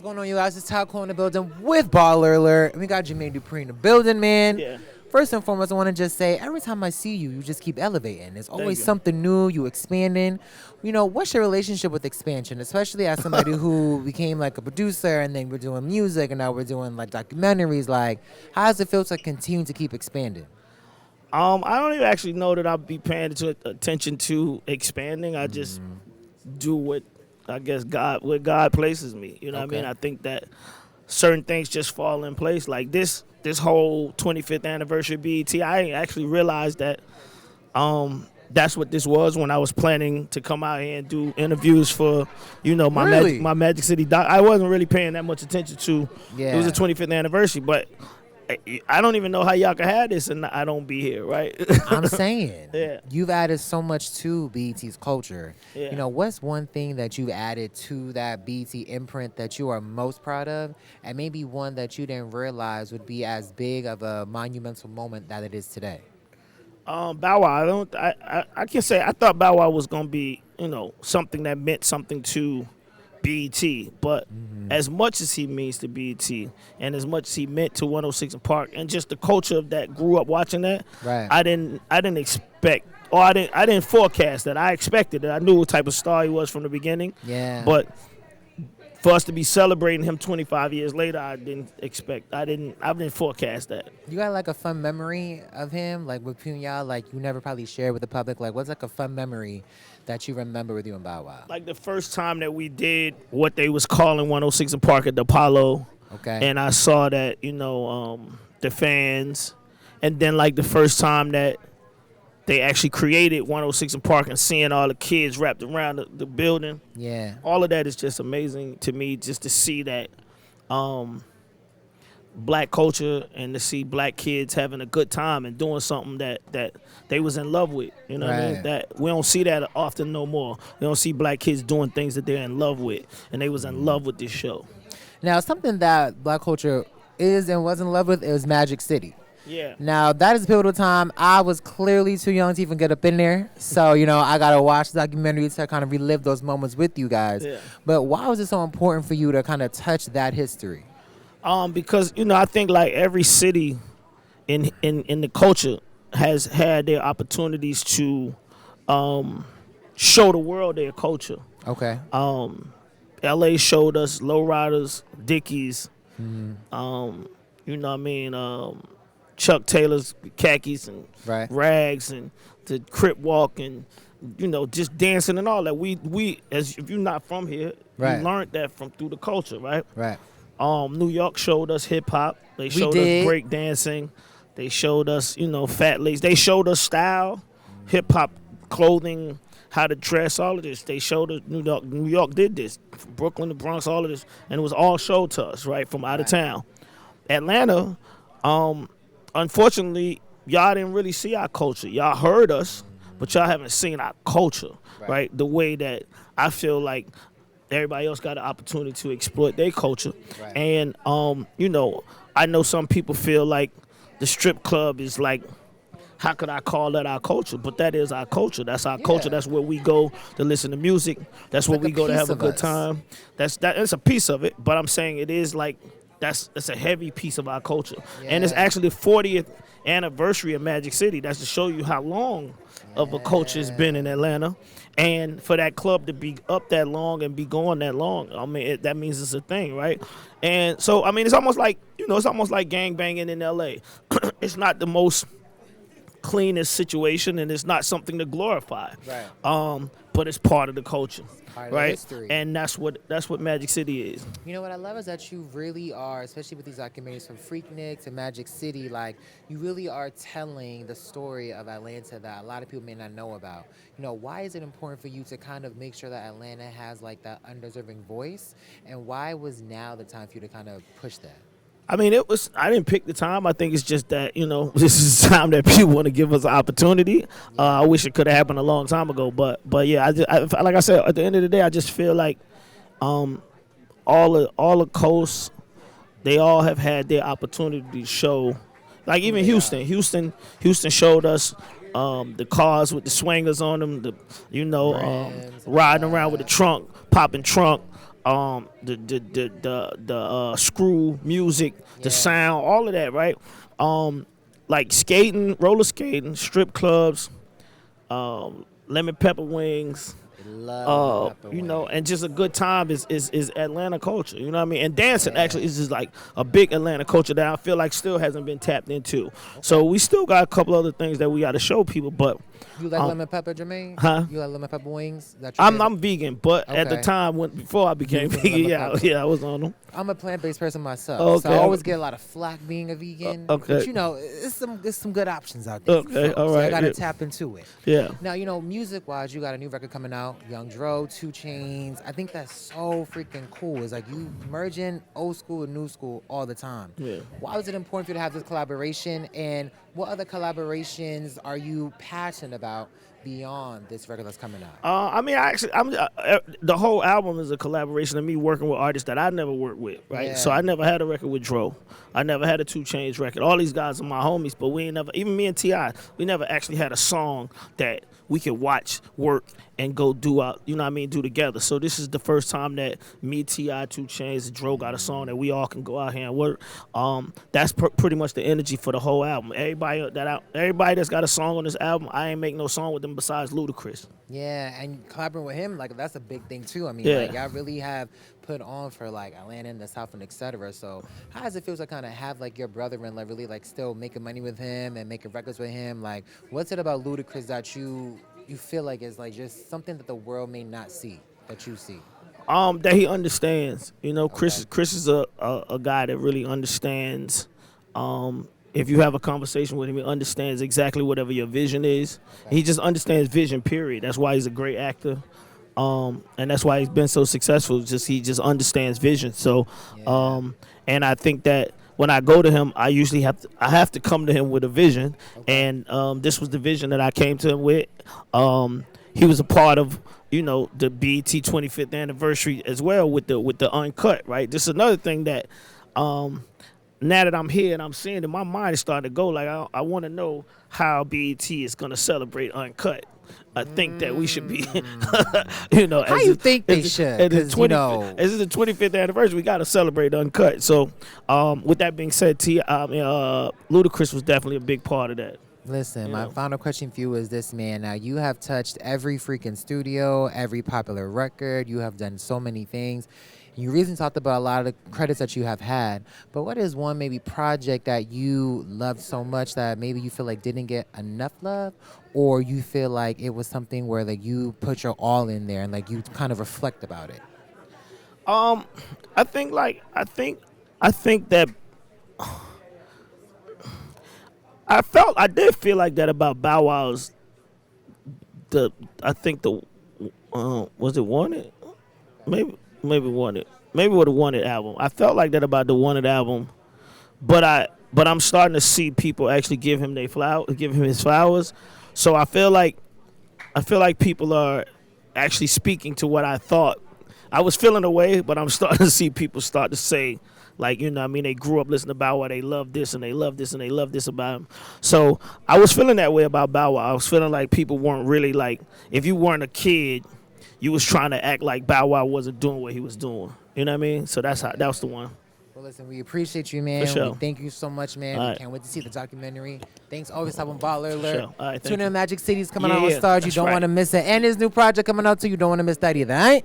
going on, you guys? It's Taco in the building with Baller Alert. We got Jermaine Dupri in the building, man. Yeah. First and foremost, I want to just say, every time I see you, you just keep elevating. There's always you. something new, you expanding. You know, what's your relationship with expansion, especially as somebody who became like a producer and then we're doing music and now we're doing like documentaries? Like, how does it feel to continue to keep expanding? I don't even actually know that I'll be paying attention to expanding. I just do what I guess what God places me. You know what I mean? I think that certain things just fall in place. Like this whole 25th anniversary of BET, I actually realized that that's what this was when I was planning to come out here and do interviews for, my Magic City doc. I wasn't really paying that much attention to. It was the 25th anniversary, but I don't even know how y'all can have this and I don't be here, right? I'm saying, Yeah. You've added so much to BET's culture. Yeah. You know, what's one thing that you've added to that BET imprint that you are most proud of, and maybe one that you didn't realize would be as big of a monumental moment that it is today? Bow Wow, I can say I thought Bow Wow was gonna be, something that meant something to BET, but as much as he means to BET and as much as he meant to 106 and Park and just the culture of that, grew up watching that, right. I didn't expect, or I didn't forecast that. I expected it. I knew what type of star he was from the beginning. Yeah. But for us to be celebrating him 25 years later, I didn't forecast that. You got like a fun memory of him, like between y'all, like you never probably shared with the public? Like, what's like a fun memory that you remember with you and Bow Wow? Like the first time that we did what they was calling 106 and Park at the Apollo. Okay. And I saw that, the fans, and then like the first time that they actually created 106 and Park and seeing all the kids wrapped around the building. Yeah. All of that is just amazing to me, just to see that black culture and to see black kids having a good time and doing something that they was in love with. You know what I mean? That we don't see that often no more. We don't see black kids doing things that they're in love with, and they was in love with this show. Now, something that black culture is and was in love with is Magic City. Yeah. Now, that is a pivotal time. I was clearly too young to even get up in there. So, I got to watch the documentary to kind of relive those moments with you guys. Yeah. But why was it so important for you to kind of touch that history? Because, I think like every city in the culture has had their opportunities to show the world their culture. Okay. LA showed us Lowriders, Dickies, Chuck Taylor's khakis and rags and the Crip Walk and just dancing and all that. We as if you're not from here, you learned that through the culture, right? Right. New York showed us hip hop. They showed us break dancing. They showed us, Fat Lace. They showed us style, hip hop clothing, how to dress, all of this. They showed us New York did this. Brooklyn, the Bronx, all of this, and it was all showed to us, right, from out of town. Atlanta, unfortunately, y'all didn't really see our culture. Y'all heard us, but y'all haven't seen our culture, right? The way that I feel like everybody else got an opportunity to exploit their culture. Right. And, I know some people feel like the strip club is like, how could I call that our culture? But that is our culture. That's our culture. That's where we go to listen to music. That's where we go to have a good time. That's a piece of it. But I'm saying it is like, that's a heavy piece of our culture. Yeah. And it's actually the 40th anniversary of Magic City. That's to show you how long of a culture it's been in Atlanta. And for that club to be up that long and be going that long, that means it's a thing, right? And so, it's almost like, it's almost like gangbanging in L.A. It's not the most cleanest situation, and it's not something to glorify. Right. But it's part of the culture, right? And that's what Magic City is. You know what I love is that you really are, especially with these documentaries from Freaknik to Magic City, like you really are telling the story of Atlanta that a lot of people may not know about. Why is it important for you to kind of make sure that Atlanta has like that undeserving voice, and why was now the time for you to kind of push that? I didn't pick the time. I think it's just that, this is the time that people want to give us an opportunity. I wish it could have happened a long time ago. But yeah, like I said, at the end of the day, I just feel like all the coasts, they all have had their opportunity to show. Like even Houston. Houston showed us the cars with the swingers on them, riding around with the trunk, popping trunk. the screw music, the Yeah. sound, all of that, right? Like skating, roller skating, strip clubs, lemon pepper wings, Love lemon pepper and just a wings. good time is Atlanta culture. You know what I mean? And dancing Yeah. actually is just like a big Atlanta culture that I feel like still hasn't been tapped into. So Okay. we still got a couple other things that we got to show people, but You like lemon pepper, Jermaine? huh? You like lemon pepper wings? That's your favorite? I'm vegan, but at the Okay. time before I became was on vegan, lemon yeah, pepper. yeah, I was on them. I'm a plant-based person myself, so Okay. I always get a lot of flack being a vegan. Okay. But there's some good options out there. for Okay, folks, all so I right, gotta yeah. tap into it. Yeah. Now, music-wise, you got a new record coming out, Young Dro, 2 Chainz. I think that's so freaking cool. It's like you merging old school and new school all the time. Yeah. Why was it important for you to have this collaboration, and what other collaborations are you passionate about beyond this record that's coming out? I mean, the whole album is a collaboration of me working with artists that I never worked with, right? Yeah. So I never had a record with Dro. I never had a 2 Chainz record. All these guys are my homies, but we ain't never, even me and T.I., we never actually had a song that we could watch, work, and go do out, do together. So this is the first time that me, T.I., 2 Chainz, and Dro got a song that we all can go out here and work. That's pretty much the energy for the whole album. Everybody that's got a song on this album, I ain't make no song with them besides Ludacris. Yeah, and collaborating with him, like that's a big thing too. I mean, Yeah. like y'all really have put on for like Atlanta and the South and etc. So how does it feel to kind of have like your brother and like really like still making money with him and making records with him? Like, what's it about Ludacris that you feel like is like just something that the world may not see that you see? That he understands. Chris Okay. Chris is a guy that really understands. If you have a conversation with him, he understands exactly whatever your vision is. Okay. He just understands vision, period. That's why he's a great actor. And that's why he's been so successful. He just understands vision. So, Yeah. and I think that when I go to him, I usually have to come to him with a vision. Okay. And this was the vision that I came to him with. He was a part of the BET 25th anniversary as well with the uncut. Right. This is another thing that now that I'm here and I'm seeing it, my mind is starting to go like I want to know how BET is going to celebrate uncut. I think that we should be, How you think they should? As Because this is the 25th anniversary, we got to celebrate uncut. So, with that being said, Ludacris was definitely a big part of that. listen, my Yeah. final question for you is this, man. Now you have touched every freaking studio, every popular record. You have done so many things. You recently talked about a lot of the credits that you have had, but what is one maybe project that you loved so much that maybe you feel like didn't get enough love, or you feel like it was something where like you put your all in there and like you kind of reflect about it? I think that I did feel like that about Bow Wow's was it Wanted? Maybe Wanted. Maybe with the Wanted album. I felt like that about the Wanted album, but I'm starting to see people actually give him his flowers. So I feel like people are actually speaking to what I thought. I was feeling away, but I'm starting to see people start to say, like, they grew up listening to Bow Wow, they love this and they love this and they love this about him. So I was feeling that way about Bow Wow. I was feeling like people weren't really like, if you weren't a kid, you was trying to act like Bow Wow wasn't doing what he was doing. You know what I mean? So that was the one. Well, listen, we appreciate you, man. For sure. We thank you so much, man. All We right. can't wait to see the documentary. Thanks always stopping Baller Alert. Sure. All right, thank Tune you. in, Magic City's coming Yeah, out on Stars. You that's don't right. want to miss it. And his new project coming out too. You don't want to miss that either, all right?